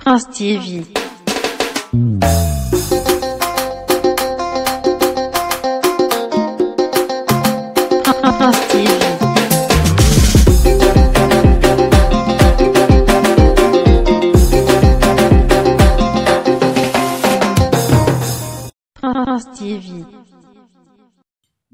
Prince TV. Prince TV. Prince TV.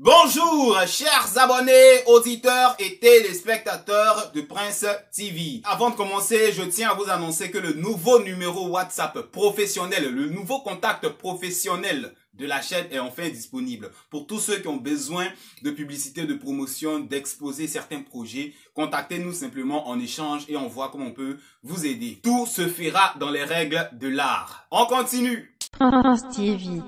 Bonjour, chers abonnés, auditeurs et téléspectateurs de Prince TV. Avant de commencer, je tiens à vous annoncer que le nouveau numéro WhatsApp professionnel, le nouveau contact professionnel de la chaîne est enfin disponible. Pour tous ceux qui ont besoin de publicité, de promotion, d'exposer certains projets, contactez-nous simplement en échange et on voit comment on peut vous aider. Tout se fera dans les règles de l'art. On continue. Prince TV.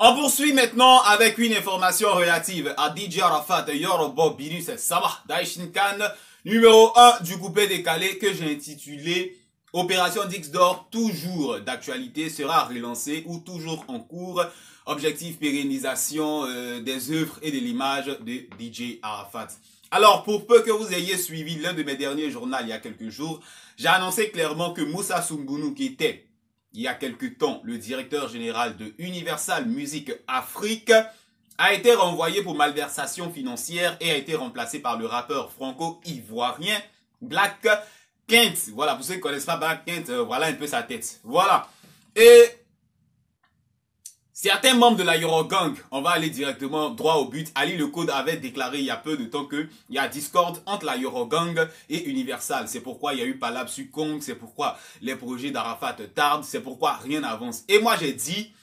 On poursuit maintenant avec une information relative à DJ Arafat Yoruba Binus Sabah Daishinkan, numéro 1 du coupé décalé que j'ai intitulé Opération Dix d'or, toujours d'actualité, sera relancée ou toujours en cours. Objectif pérennisation des œuvres et de l'image de DJ Arafat. Alors, pour peu que vous ayez suivi l'un de mes derniers journaux il y a quelques jours, j'ai annoncé clairement que Moussa Soumbounou, qui était il y a quelque temps le directeur général de Universal Music Afrique, a été renvoyé pour malversation financière et a été remplacé par le rappeur franco-ivoirien Black Kent. Voilà, pour ceux qui ne connaissent pas Black Kent, voilà un peu sa tête. Voilà. Et certains membres de la Eurogang, on va aller directement droit au but. Ali Le Code avait déclaré il y a peu de temps qu'il y a discorde entre la Eurogang et Universal. C'est pourquoi il y a eu Palab Sukong, c'est pourquoi les projets d'Arafat tardent, c'est pourquoi rien n'avance. Et moi j'ai dit,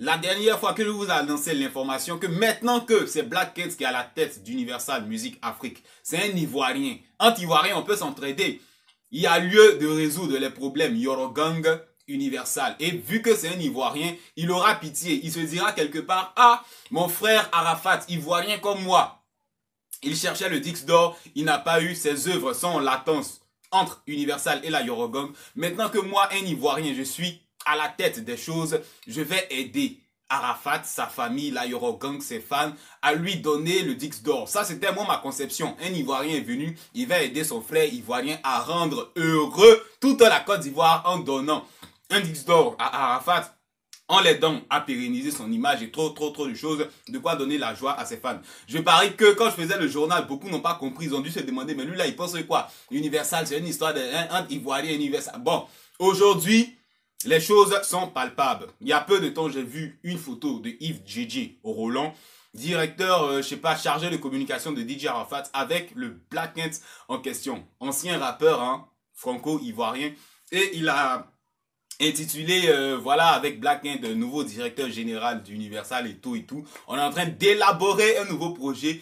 la dernière fois que je vous ai annoncé l'information, que maintenant que c'est Black Kent qui est à la tête d'Universal Music Afrique, c'est un Ivoirien. Entre Ivoiriens, on peut s'entraider. Il y a lieu de résoudre les problèmes Eurogang Universal. Et vu que c'est un Ivoirien, il aura pitié. Il se dira quelque part, ah, mon frère Arafat, Ivoirien comme moi, il cherchait le Dix d'or, il n'a pas eu, ses œuvres sont en latence entre Universal et la Eurogang. Maintenant que moi, un Ivoirien, je suis à la tête des choses, je vais aider Arafat, sa famille, la Eurogang, ses fans, à lui donner le Dix d'or. Ça, c'était moi ma conception. Un Ivoirien est venu, il va aider son frère Ivoirien à rendre heureux toute la Côte d'Ivoire en donnant un Dix d'or à Arafat, en l'aidant à pérenniser son image et trop de choses, de quoi donner la joie à ses fans. Je parie que quand je faisais le journal, beaucoup n'ont pas compris, ils ont dû se demander, mais lui là, il pense quoi? Universal, c'est une histoire d'un Ivoirien Universal. Bon, aujourd'hui, les choses sont palpables. Il y a peu de temps, j'ai vu une photo de Yves JJ Roland, directeur, je sais pas, chargé de communication de DJ Arafat, avec le Black Kent en question. Ancien rappeur, hein, franco-ivoirien, et il a intitulé, voilà, avec Black Kent, nouveau directeur général d'Universal et tout. On est en train d'élaborer un nouveau projet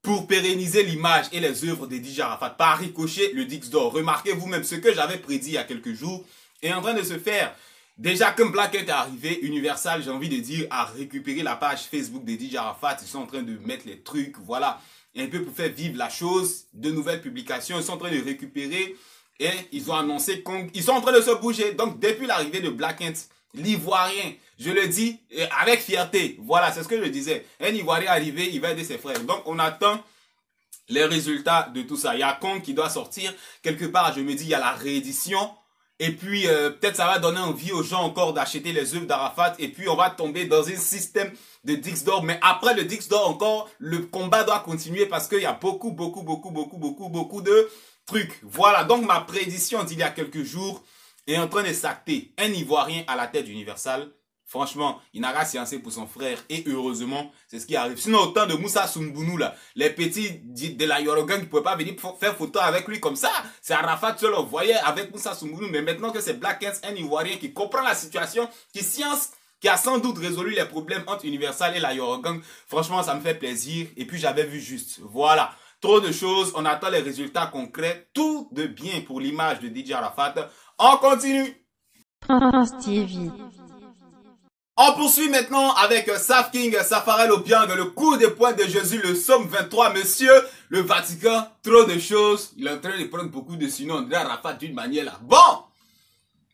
pour pérenniser l'image et les œuvres de DJ Arafat. Par ricochet, le Dix d'or. Remarquez vous-même ce que j'avais prédit il y a quelques jours est en train de se faire. Déjà, comme Black Kent est arrivé, Universal, j'ai envie de dire, a récupéré la page Facebook de DJ Arafat. Ils sont en train de mettre les trucs, voilà, un peu pour faire vivre la chose. De nouvelles publications, ils sont en train de récupérer. Et ils ont annoncé qu'ils sont en train de se bouger. Donc, depuis l'arrivée de Black Kent, l'Ivoirien, je le dis avec fierté. Voilà, c'est ce que je disais. Un Ivoirien arrivé, il va aider ses frères. Donc, on attend les résultats de tout ça. Il y a Kong qui doit sortir. Quelque part, je me dis, il y a la réédition. Et puis, peut-être ça va donner envie aux gens encore d'acheter les œuvres d'Arafat. Et puis, on va tomber dans un système de Dix d'or. Mais après le Dix d'or encore, le combat doit continuer parce qu'il y a beaucoup de truc. Voilà, donc ma prédiction d'il y a quelques jours est en train de s'acter. Un Ivoirien à la tête d'Universal, franchement, il n'a qu'à sciencer pour son frère. Et heureusement, c'est ce qui arrive. Sinon, au temps de Moussa Soumbounou, là, les petits de la Yorogang ne pouvaient pas venir faire photo avec lui comme ça. C'est Arafat seul, on voyait avec Moussa Soumbounou. Mais maintenant que c'est Black Kent, un Ivoirien qui comprend la situation, qui science, qui a sans doute résolu les problèmes entre Universal et la Yorogang, franchement, ça me fait plaisir. Et puis, j'avais vu juste. Voilà. Trop de choses, on attend les résultats concrets, tout de bien pour l'image de DJ Arafat. On continue. Prince TV. On poursuit maintenant avec Saf King, Safarel Obiang, le coup de poing de Jésus, le Somme 23, monsieur, le Vatican, trop de choses. Il est en train de prendre beaucoup de sinon André Arafat d'une manière là. Bon,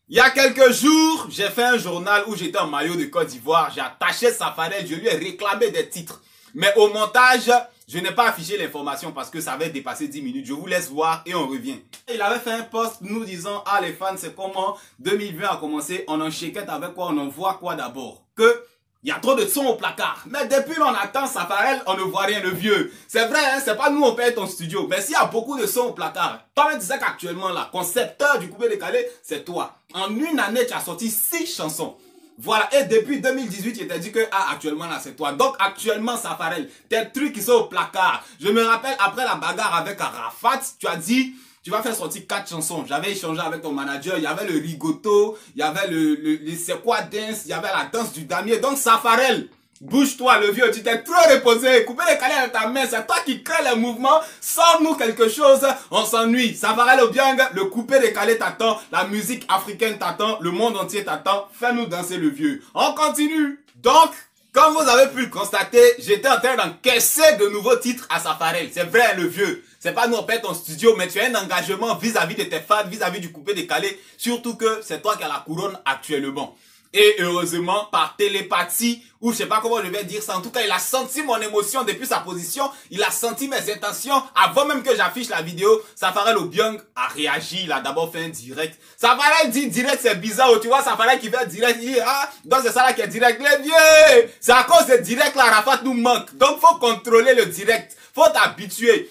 il y a quelques jours, j'ai fait un journal où j'étais en maillot de Côte d'Ivoire, j'ai attaché Safarel, je lui ai réclamé des titres. Mais au montage, Je n'ai pas affiché l'information parce que ça avait dépassé 10 minutes. Je vous laisse voir et on revient. Il avait fait un post nous disant, ah les fans, c'est comment 2020 a commencé, on en chéquette avec quoi, on en voit quoi d'abord. Que il y a trop de sons au placard. Mais depuis l'on attend Safarel, on ne voit rien, le vieux. C'est vrai, hein, c'est pas nous on paye ton studio. Mais s'il y a beaucoup de sons au placard, toi-même tu sais qu'actuellement, là, concepteur du coupé décalé, c'est toi. En une année, tu as sorti 6 chansons. Voilà, et depuis 2018, il t'a dit que, ah, actuellement, là, c'est toi. Donc, actuellement, Safarel, tes trucs qui sont au placard. Je me rappelle, après la bagarre avec Arafat, tu as dit, tu vas faire sortir 4 chansons. J'avais échangé avec ton manager, il y avait le rigoto, il y avait le c'est quoi dance, il y avait la danse du damier. Donc, Safarel, bouge-toi, le vieux, tu t'es trop reposé. Coupez les calais avec ta main, c'est toi qui crée les mouvements. Sors-nous quelque chose, on s'ennuie. Safarel Obiang, le coupé décalé t'attend, la musique africaine t'attend, le monde entier t'attend. Fais-nous danser le vieux. On continue. Donc, comme vous avez pu le constater, j'étais en train d'encaisser de nouveaux titres à Safarel. C'est vrai, le vieux. C'est pas nous on paie ton studio, mais tu as un engagement vis-à-vis de tes fans, vis-à-vis du coupé décalé. Surtout que c'est toi qui as la couronne actuellement. Et heureusement, par télépathie, ou je sais pas comment je vais dire ça, en tout cas, il a senti mon émotion depuis sa position, il a senti mes intentions, avant même que j'affiche la vidéo, Safarel Obiang a réagi, il a d'abord fait un direct. Safarel dit direct, c'est bizarre, tu vois, Safarel qui fait direct, il dit, ah, donc c'est ça là qui est direct, les vieux, c'est à cause de direct là, Rafat nous manque, donc faut contrôler le direct, faut t'habituer.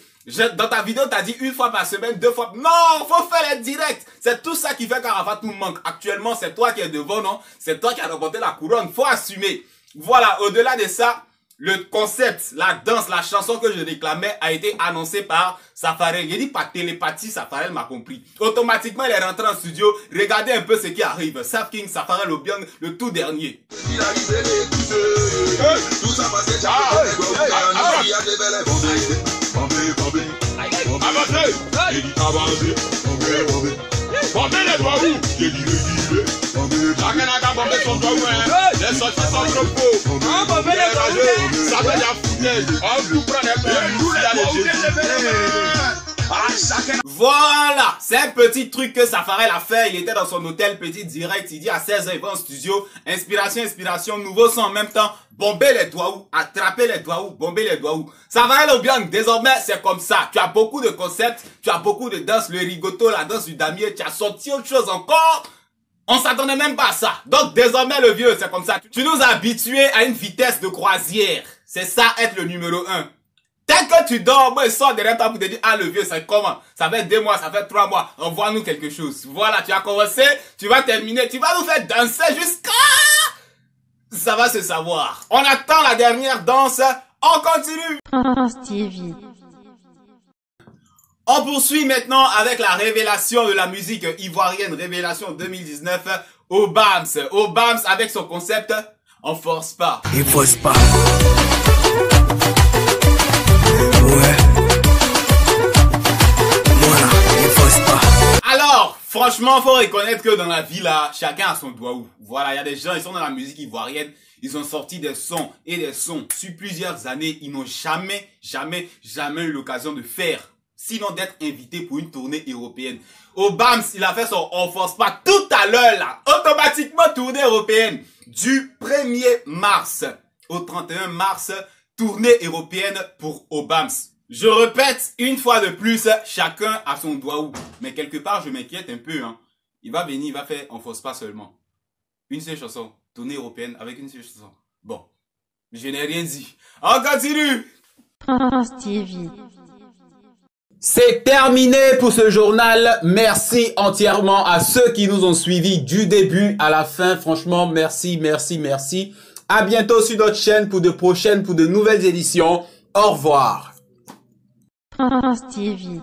Dans ta vidéo, tu as dit 1 fois par semaine, 2 fois. Non, faut faire les directs. C'est tout ça qui fait qu'Arafat nous manque. Actuellement, c'est toi qui es devant, non? C'est toi qui as remporté la couronne. Faut assumer. Voilà, au-delà de ça, le concept, la danse, la chanson que je réclamais a été annoncé par Safarel. Il dit par télépathie, Safarel m'a compris. Automatiquement, il est rentré en studio. Regardez un peu ce qui arrive. Saf King, Safarel Obiang, le tout dernier. Bombez les doigts où? Chacun a bombé son doigt où? Les sorties sont trop beaux. Bombez les doigts où? Ça fait la foutaise. On vous prend les Voilà, c'est un petit truc que Safarel a fait. Il était dans son hôtel, petit direct. Il dit à 16 h, il va en studio. Inspiration, inspiration, nouveau son en même temps. Bomber les doigts où? Attraper les doigts où? Bomber les doigts où? Safarel Obiang, désormais, c'est comme ça. Tu as beaucoup de concepts, tu as beaucoup de danse, le rigoto, la danse du damier. Tu as sorti autre chose encore. On s'attendait même pas à ça. Donc, désormais, le vieux, c'est comme ça. Tu nous as habitués à une vitesse de croisière. C'est ça, être le numéro 1. Dès que tu dors, moi, il sort derrière toi pour te dire, ah, le vieux, c'est comment? Ça fait 2 mois, ça fait 3 mois. Envoie-nous quelque chose. Voilà, tu as commencé, tu vas terminer, tu vas nous faire danser jusqu'à... Ça va se savoir. On attend la dernière danse. On continue. Prince TV. On poursuit maintenant avec la révélation de la musique ivoirienne. Révélation 2019. Obams. Obams avec son concept, on force pas. Il force pas. Ouais. Voilà, il force pas. Alors, franchement, faut reconnaître que dans la vie là, chacun a son doigt où. Voilà, il y a des gens, ils sont dans la musique ivoirienne, ils ont sorti des sons et des sons sur plusieurs années, ils n'ont jamais eu l'occasion de faire, sinon d'être invités pour une tournée européenne. Obams, il a fait son on force pas tout à l'heure là, automatiquement tournée européenne du 1er mars au 31 mars, tournée européenne pour Obams. Je répète une fois de plus, chacun a son doigt où. Mais quelque part, je m'inquiète un peu. Hein. Il va venir, il va faire on force pas seulement. Une seule chanson, tournée européenne avec une seule chanson. Bon, je n'ai rien dit. On continue. Prince TV. C'est terminé pour ce journal. Merci entièrement à ceux qui nous ont suivis du début à la fin. Franchement, merci. À bientôt sur notre chaîne pour de nouvelles éditions. Au revoir. Prince TV.